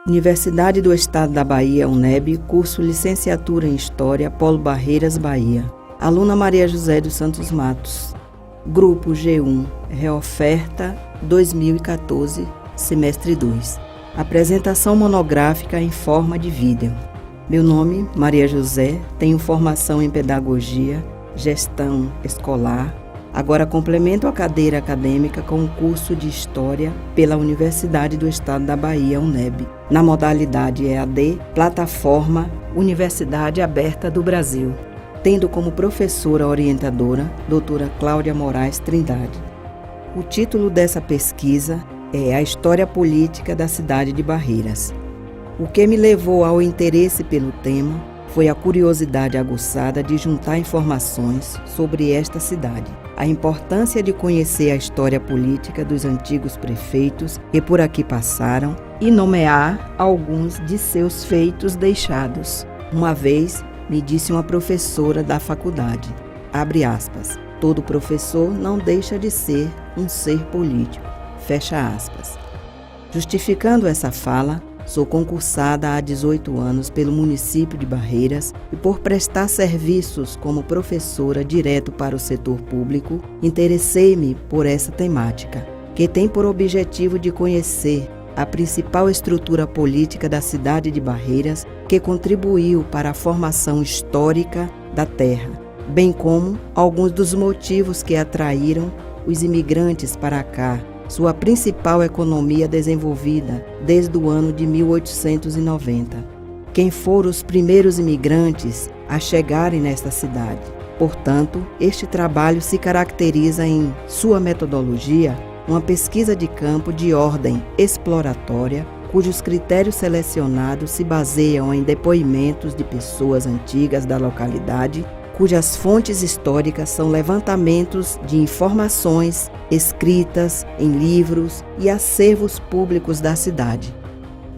Universidade do Estado da Bahia, UNEB, curso Licenciatura em História, Polo Barreiras, Bahia. Aluna Maria José dos Santos Matos. Grupo G1, Reoferta 2014, semestre 2. Apresentação monográfica em forma de vídeo. Meu nome, Maria José, tenho formação em Pedagogia, Gestão Escolar. Agora complemento a cadeira acadêmica com o curso de História pela Universidade do Estado da Bahia, UNEB, na modalidade EAD, plataforma Universidade Aberta do Brasil, tendo como professora orientadora doutora Cláudia Moraes Trindade. O título dessa pesquisa é A História Política da Cidade de Barreiras. O que me levou ao interesse pelo tema foi a curiosidade aguçada de juntar informações sobre esta cidade, a importância de conhecer a história política dos antigos prefeitos que por aqui passaram e nomear alguns de seus feitos deixados. Uma vez me disse uma professora da faculdade, abre aspas, todo professor não deixa de ser um ser político, fecha aspas. Justificando essa fala, sou concursada há 18 anos pelo município de Barreiras e por prestar serviços como professora direto para o setor público, interessei-me por essa temática, que tem por objetivo de conhecer a principal estrutura política da cidade de Barreiras que contribuiu para a formação histórica da terra, bem como alguns dos motivos que atraíram os imigrantes para cá, sua principal economia desenvolvida desde o ano de 1890. Quem foram os primeiros imigrantes a chegarem nesta cidade? Portanto, este trabalho se caracteriza em sua metodologia, uma pesquisa de campo de ordem exploratória, cujos critérios selecionados se baseiam em depoimentos de pessoas antigas da localidade, cujas fontes históricas são levantamentos de informações escritas em livros e acervos públicos da cidade.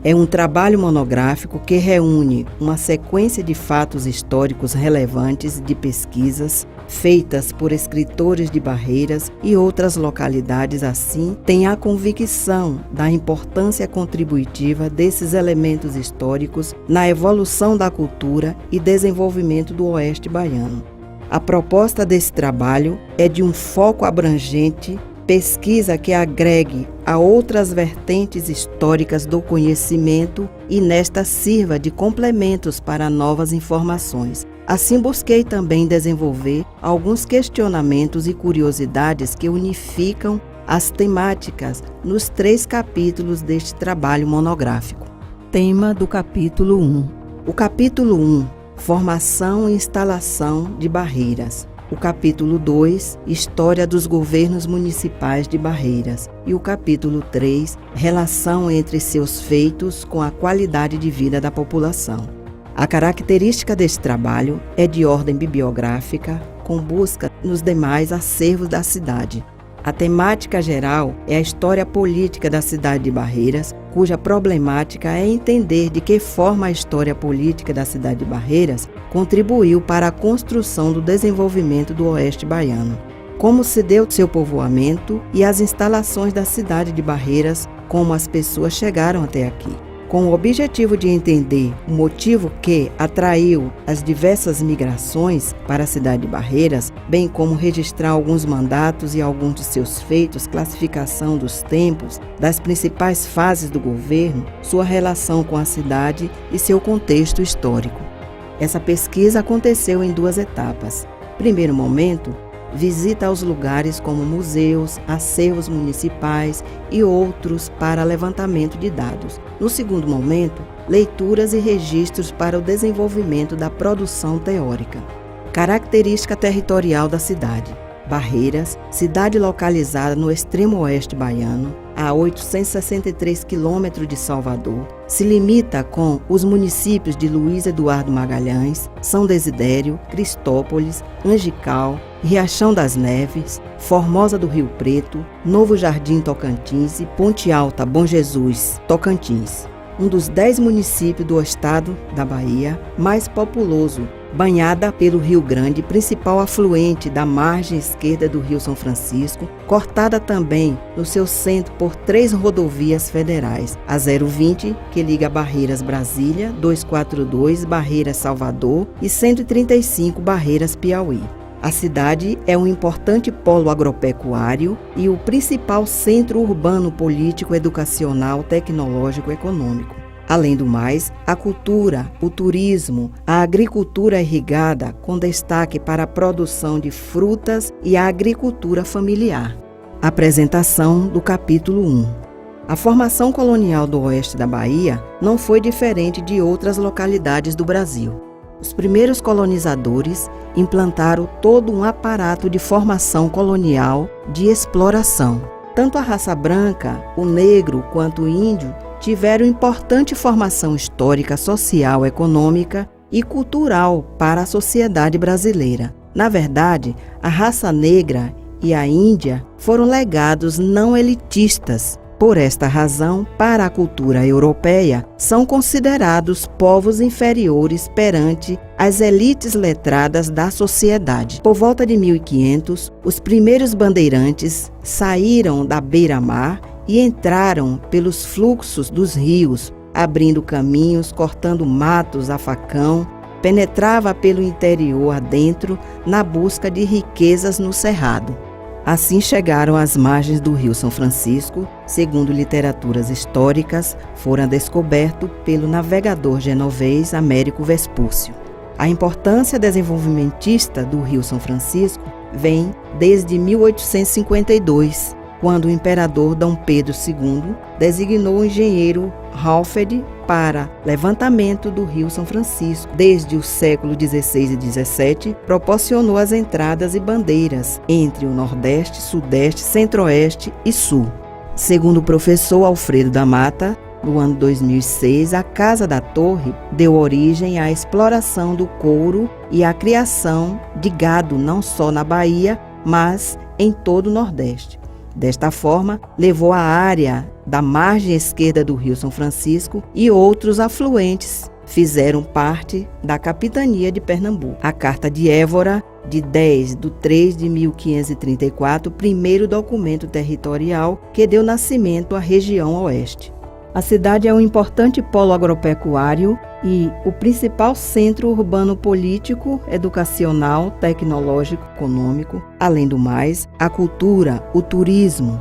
É um trabalho monográfico que reúne uma sequência de fatos históricos relevantes de pesquisas feitas por escritores de Barreiras e outras localidades. Assim, tem a convicção da importância contributiva desses elementos históricos na evolução da cultura e desenvolvimento do Oeste baiano. A proposta desse trabalho é de um foco abrangente, pesquisa que agregue a outras vertentes históricas do conhecimento e nesta sirva de complementos para novas informações. Assim, busquei também desenvolver alguns questionamentos e curiosidades que unificam as temáticas nos 3 capítulos deste trabalho monográfico. Tema do capítulo 1. O capítulo 1, Formação e Instalação de Barreiras. O capítulo 2, História dos Governos Municipais de Barreiras. E o capítulo 3, Relação entre seus feitos com a qualidade de vida da população. A característica deste trabalho é de ordem bibliográfica, com busca nos demais acervos da cidade. A temática geral é a história política da cidade de Barreiras, cuja problemática é entender de que forma a história política da cidade de Barreiras contribuiu para a construção do desenvolvimento do Oeste baiano, como se deu seu povoamento e as instalações da cidade de Barreiras, como as pessoas chegaram até aqui. Com o objetivo de entender o motivo que atraiu as diversas migrações para a cidade de Barreiras, bem como registrar alguns mandatos e alguns de seus feitos, classificação dos tempos, das principais fases do governo, sua relação com a cidade e seu contexto histórico. Essa pesquisa aconteceu em 2 etapas. Primeiro momento, visita aos lugares como museus, acervos municipais e outros para levantamento de dados. No segundo momento, leituras e registros para o desenvolvimento da produção teórica. Característica territorial da cidade. Barreiras, cidade localizada no extremo oeste baiano, a 863 quilômetros de Salvador, se limita com os municípios de Luiz Eduardo Magalhães, São Desidério, Cristópolis, Angical, Riachão das Neves, Formosa do Rio Preto, Novo Jardim Tocantins e Ponte Alta, Bom Jesus, Tocantins. Um dos 10 municípios do estado da Bahia mais populoso, banhada pelo Rio Grande, principal afluente da margem esquerda do Rio São Francisco, cortada também no seu centro por 3 rodovias federais, a 020, que liga Barreiras Brasília, 242 Barreiras Salvador e 135 Barreiras Piauí. A cidade é um importante polo agropecuário e o principal centro urbano político, educacional, tecnológico e econômico. Além do mais, a cultura, o turismo, a agricultura irrigada, com destaque para a produção de frutas e a agricultura familiar. Apresentação do capítulo 1. A formação colonial do oeste da Bahia não foi diferente de outras localidades do Brasil. Os primeiros colonizadores implantaram todo um aparato de formação colonial de exploração. Tanto a raça branca, o negro quanto o índio tiveram importante formação histórica, social, econômica e cultural para a sociedade brasileira. Na verdade, a raça negra e a índia foram legados não elitistas. Por esta razão, para a cultura europeia, são considerados povos inferiores perante as elites letradas da sociedade. Por volta de 1500, os primeiros bandeirantes saíram da beira-mar e entraram pelos fluxos dos rios, abrindo caminhos, cortando matos a facão, penetrava pelo interior adentro na busca de riquezas no cerrado. Assim chegaram às margens do Rio São Francisco, segundo literaturas históricas, foram descobertos pelo navegador genovês Américo Vespúcio. A importância desenvolvimentista do Rio São Francisco vem desde 1852, quando o imperador D. Pedro II designou o engenheiro Halfed para levantamento do Rio São Francisco. Desde o século XVI e XVII, proporcionou as entradas e bandeiras entre o Nordeste, Sudeste, Centro-Oeste e Sul. Segundo o professor Alfredo da Mata, no ano 2006, a Casa da Torre deu origem à exploração do couro e à criação de gado não só na Bahia, mas em todo o Nordeste. Desta forma, levou a área da margem esquerda do Rio São Francisco e outros afluentes fizeram parte da capitania de Pernambuco. A Carta de Évora, de 10/3/1534, primeiro documento territorial que deu nascimento à região oeste. A cidade é um importante polo agropecuário e o principal centro urbano político, educacional, tecnológico, econômico. Além do mais, a cultura, o turismo,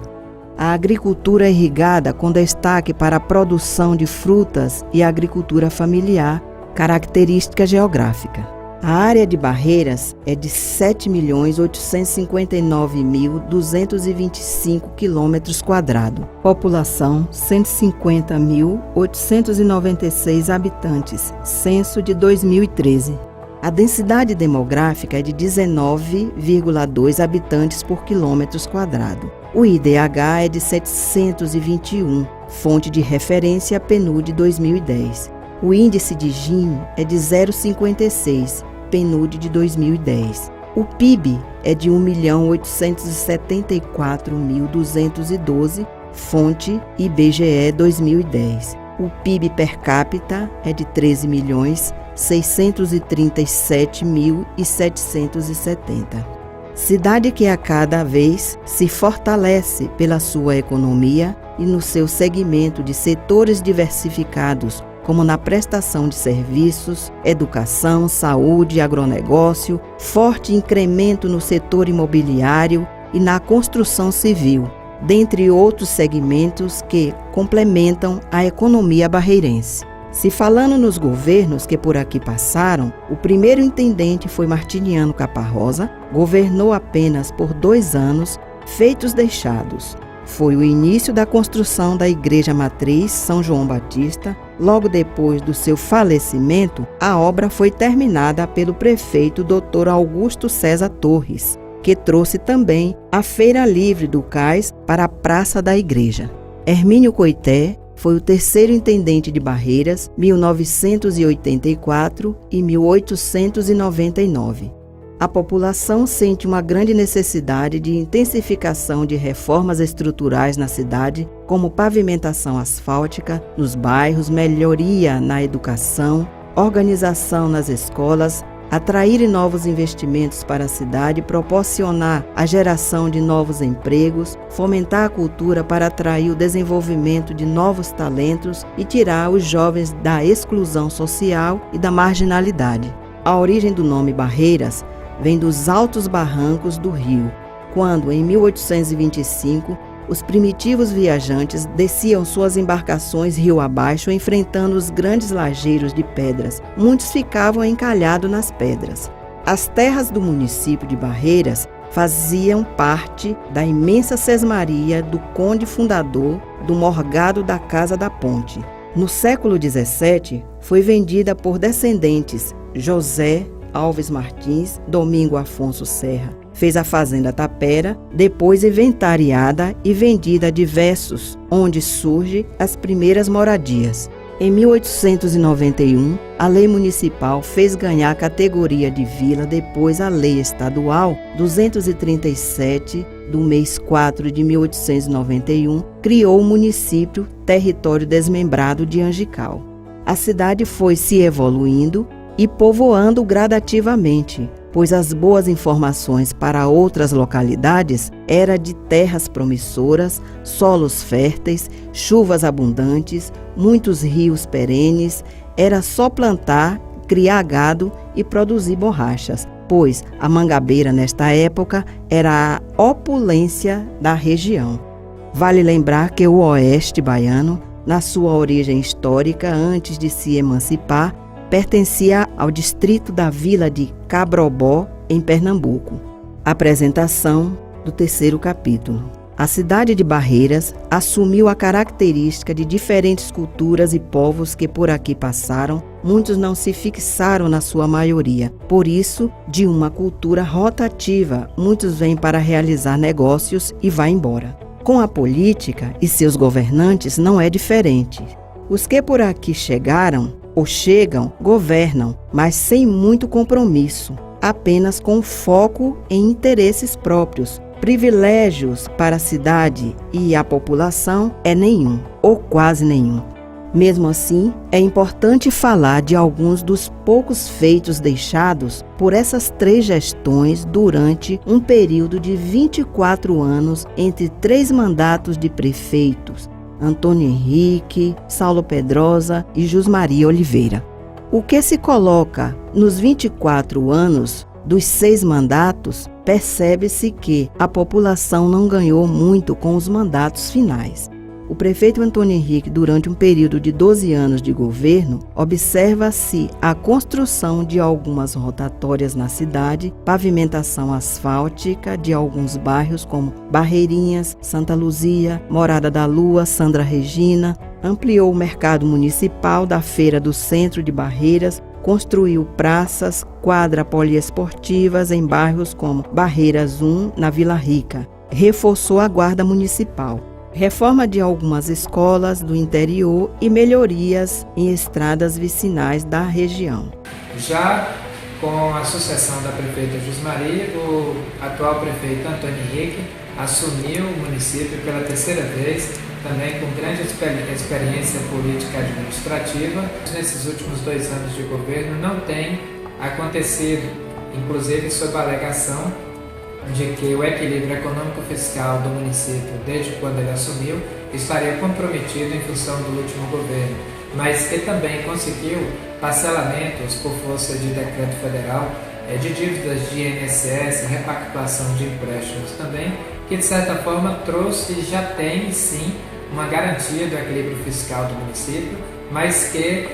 a agricultura irrigada com destaque para a produção de frutas e a agricultura familiar, característica geográfica. A área de Barreiras é de 7.859.225 km². População, 150.896 habitantes, censo de 2013. A densidade demográfica é de 19,2 habitantes por km². O IDH é de 721, fonte de referência PNUD 2010. O índice de Gini é de 0,56, PNUD de 2010. O PIB é de 1.874.212, fonte IBGE 2010. O PIB per capita é de 13.637.770. Cidade que a cada vez se fortalece pela sua economia e no seu segmento de setores diversificados, como na prestação de serviços, educação, saúde, agronegócio, forte incremento no setor imobiliário e na construção civil, dentre outros segmentos que complementam a economia barreirense. Se falando nos governos que por aqui passaram, o primeiro intendente foi Martiniano Caparrosa, governou apenas por 2 anos, feitos deixados. Foi o início da construção da Igreja Matriz São João Batista. Logo depois do seu falecimento, a obra foi terminada pelo prefeito Dr. Augusto César Torres, que trouxe também a Feira Livre do Cais para a Praça da Igreja. Hermínio Coité foi o terceiro intendente de Barreiras, 1984 e 1899. A população sente uma grande necessidade de intensificação de reformas estruturais na cidade, como pavimentação asfáltica nos bairros, melhoria na educação, organização nas escolas, atrair novos investimentos para a cidade, proporcionar a geração de novos empregos, fomentar a cultura para atrair o desenvolvimento de novos talentos e tirar os jovens da exclusão social e da marginalidade. A origem do nome Barreiras vem dos altos barrancos do rio, quando, em 1825, os primitivos viajantes desciam suas embarcações rio abaixo, enfrentando os grandes lajeiros de pedras. Muitos ficavam encalhados nas pedras. As terras do município de Barreiras faziam parte da imensa sesmaria do conde fundador do morgado da Casa da Ponte. No século XVII, foi vendida por descendentes José Alves Martins, Domingo Afonso Serra. Fez a fazenda Tapera, depois inventariada e vendida a diversos, onde surgem as primeiras moradias. Em 1891, a lei municipal fez ganhar a categoria de vila, depois a lei estadual 237, do mês 4 de 1891, criou o município Território Desmembrado de Angical. A cidade foi se evoluindo e povoando gradativamente, pois as boas informações para outras localidades era de terras promissoras, solos férteis, chuvas abundantes, muitos rios perenes, era só plantar, criar gado e produzir borrachas, pois a Mangabeira nesta época era a opulência da região. Vale lembrar que o oeste baiano, na sua origem histórica antes de se emancipar, pertencia ao distrito da vila de Cabrobó, em Pernambuco. Apresentação do 3º capítulo. A cidade de Barreiras assumiu a característica de diferentes culturas e povos que por aqui passaram. Muitos não se fixaram na sua maioria. Por isso, de uma cultura rotativa, muitos vêm para realizar negócios e vão embora. Com a política e seus governantes não é diferente. Os que por aqui chegaram ou chegam, governam, mas sem muito compromisso, apenas com foco em interesses próprios. Privilégios para a cidade e a população é nenhum, ou quase nenhum. Mesmo assim, é importante falar de alguns dos poucos feitos deixados por essas 3 gestões durante um período de 24 anos entre 3 mandatos de prefeitos, Antônio Henrique, Saulo Pedrosa e Jusmaria Oliveira. O que se coloca nos 24 anos dos 6 mandatos, percebe-se que a população não ganhou muito com os mandatos finais. O prefeito Antônio Henrique, durante um período de 12 anos de governo, observa-se a construção de algumas rotatórias na cidade, pavimentação asfáltica de alguns bairros como Barreirinhas, Santa Luzia, Morada da Lua, Sandra Regina, ampliou o mercado municipal da Feira do Centro de Barreiras, construiu praças, quadras poliesportivas em bairros como Barreiras 1, na Vila Rica, reforçou a guarda municipal. Reforma de algumas escolas do interior e melhorias em estradas vicinais da região. Já com a sucessão da prefeita Jusmaria, o atual prefeito Antônio Henrique assumiu o município pela 3ª vez, também com grande experiência política administrativa. Nesses últimos 2 anos de governo não tem acontecido, inclusive sob a alegação de que o equilíbrio econômico-fiscal do município, desde quando ele assumiu, estaria comprometido em função do último governo, mas que também conseguiu parcelamentos por força de decreto federal de dívidas de INSS, repactuação de empréstimos também, que de certa forma trouxe e já tem sim uma garantia do equilíbrio fiscal do município, mas que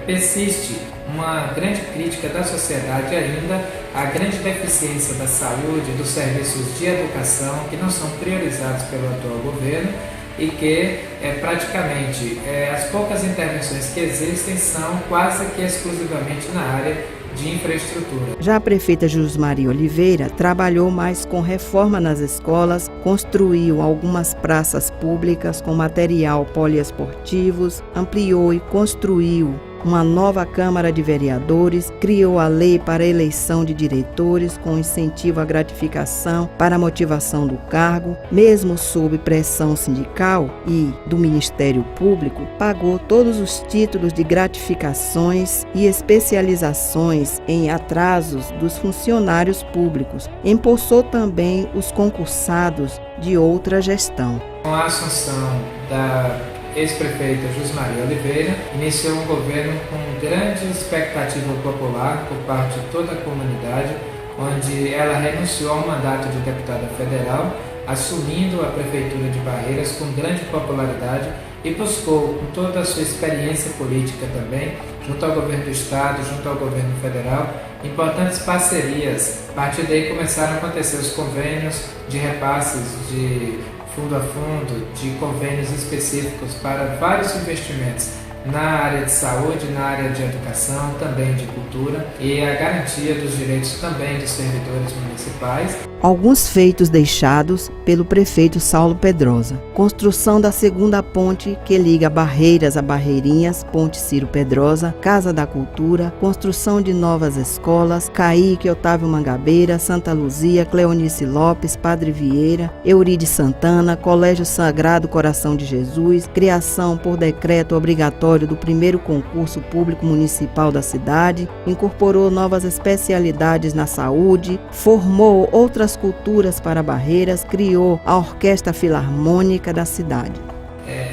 persiste uma grande crítica da sociedade ainda à grande deficiência da saúde, dos serviços de educação que não são priorizados pelo atual governo e que praticamente as poucas intervenções que existem são quase que exclusivamente na área de infraestrutura. Já a prefeita Jusmaria Oliveira trabalhou mais com reforma nas escolas, construiu algumas praças públicas com material poliesportivos, ampliou e construiu uma nova Câmara de Vereadores, criou a lei para a eleição de diretores com incentivo à gratificação para a motivação do cargo, mesmo sob pressão sindical e do Ministério Público, pagou todos os títulos de gratificações e especializações em atrasos dos funcionários públicos, empossou também os concursados de outra gestão. Com a assunção da ex-prefeita Jusmaria Oliveira, iniciou um governo com grande expectativa popular por parte de toda a comunidade, onde ela renunciou ao mandato de deputada federal, assumindo a prefeitura de Barreiras com grande popularidade e buscou, com toda a sua experiência política também, junto ao governo do estado, junto ao governo federal, importantes parcerias. A partir daí começaram a acontecer os convênios de repasses de fundo a fundo, de convênios específicos para vários investimentos na área de saúde, na área de educação, também de cultura, e a garantia dos direitos também dos servidores municipais. Alguns feitos deixados pelo prefeito Saulo Pedrosa. Construção da segunda ponte que liga Barreiras a Barreirinhas, Ponte Ciro Pedrosa, Casa da Cultura, construção de novas escolas, Caíque Otávio Mangabeira, Santa Luzia, Cleonice Lopes, Padre Vieira, Euride Santana, Colégio Sagrado Coração de Jesus, criação por decreto obrigatório do primeiro concurso público municipal da cidade, incorporou novas especialidades na saúde, formou outras culturas para Barreiras, criou a Orquestra Filarmônica da cidade.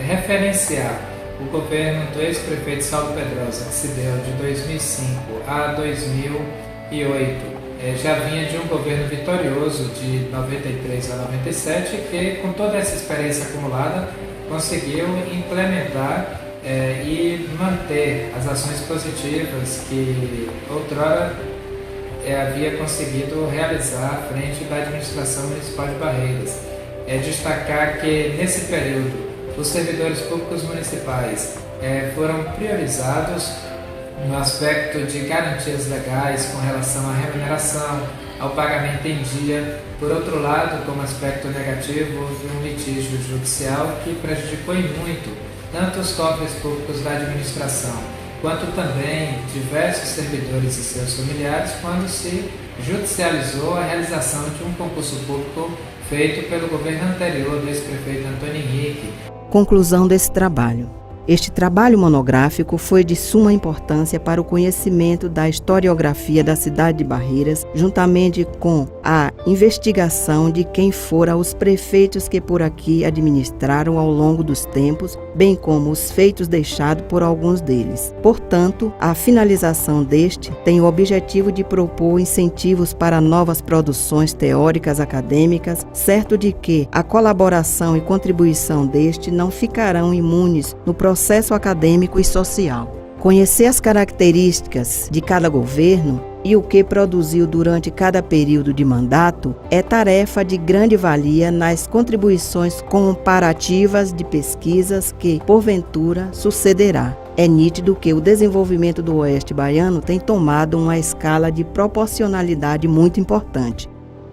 Referenciar o governo do ex-prefeito Saulo Pedrosa, que se deu de 2005 a 2008, já vinha de um governo vitorioso de 93 a 97, que com toda essa experiência acumulada conseguiu implementar e manter as ações positivas que outrora havia conseguido realizar à frente da administração municipal de Barreiras. Destacar que nesse período os servidores públicos municipais foram priorizados no aspecto de garantias legais com relação à remuneração, ao pagamento em dia. Por outro lado, como aspecto negativo, houve um litígio judicial que prejudicou e muito tanto os cofres públicos da administração, quanto também diversos servidores e seus familiares, quando se judicializou a realização de um concurso público feito pelo governo anterior do ex-prefeito Antônio Henrique. Conclusão desse trabalho. Este trabalho monográfico foi de suma importância para o conhecimento da historiografia da cidade de Barreiras, juntamente com a investigação de quem fora os prefeitos que por aqui administraram ao longo dos tempos, bem como os feitos deixados por alguns deles. Portanto, a finalização deste tem o objetivo de propor incentivos para novas produções teóricas acadêmicas, certo de que a colaboração e contribuição deste não ficarão imunes no processo acadêmico e social. Conhecer as características de cada governo e o que produziu durante cada período de mandato é tarefa de grande valia nas contribuições comparativas de pesquisas que, porventura, sucederá. É nítido que o desenvolvimento do Oeste Baiano tem tomado uma escala de proporcionalidade muito importante.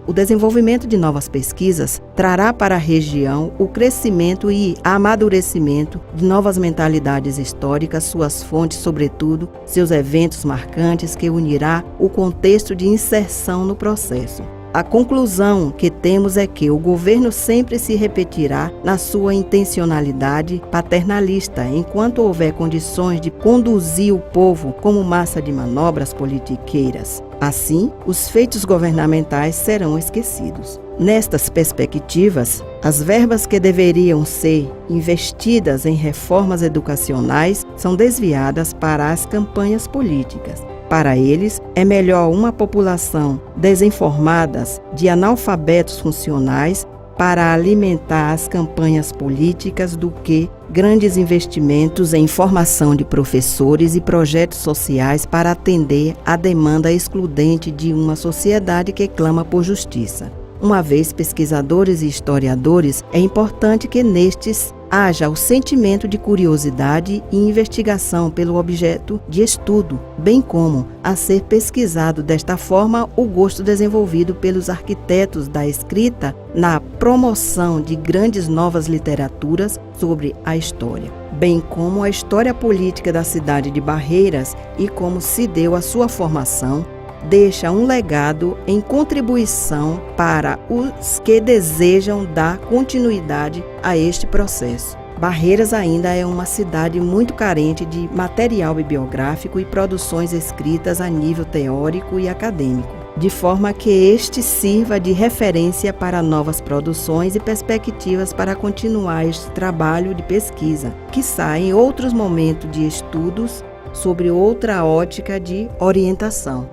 O desenvolvimento de novas pesquisas trará para a região o crescimento e amadurecimento de novas mentalidades históricas, suas fontes, sobretudo, seus eventos marcantes que unirá o contexto de inserção no processo. A conclusão que temos é que o governo sempre se repetirá na sua intencionalidade paternalista, enquanto houver condições de conduzir o povo como massa de manobras politiqueiras. Assim, os feitos governamentais serão esquecidos. Nestas perspectivas, as verbas que deveriam ser investidas em reformas educacionais são desviadas para as campanhas políticas. Para eles, é melhor uma população desinformada de analfabetos funcionais para alimentar as campanhas políticas do que grandes investimentos em formação de professores e projetos sociais para atender à demanda excludente de uma sociedade que clama por justiça. Uma vez pesquisadores e historiadores, é importante que nestes haja o sentimento de curiosidade e investigação pelo objeto de estudo, bem como a ser pesquisado desta forma o gosto desenvolvido pelos arquitetos da escrita na promoção de grandes novas literaturas sobre a história. bem como a história política da cidade de Barreiras e como se deu a sua formação, deixa um legado em contribuição para os que desejam dar continuidade a este processo. Barreiras ainda é uma cidade muito carente de material bibliográfico e produções escritas a nível teórico e acadêmico, de forma que este sirva de referência para novas produções e perspectivas para continuar este trabalho de pesquisa, que sai em outros momentos de estudos sobre outra ótica de orientação.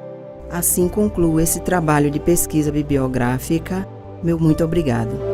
Assim concluo esse trabalho de pesquisa bibliográfica. Meu muito obrigado.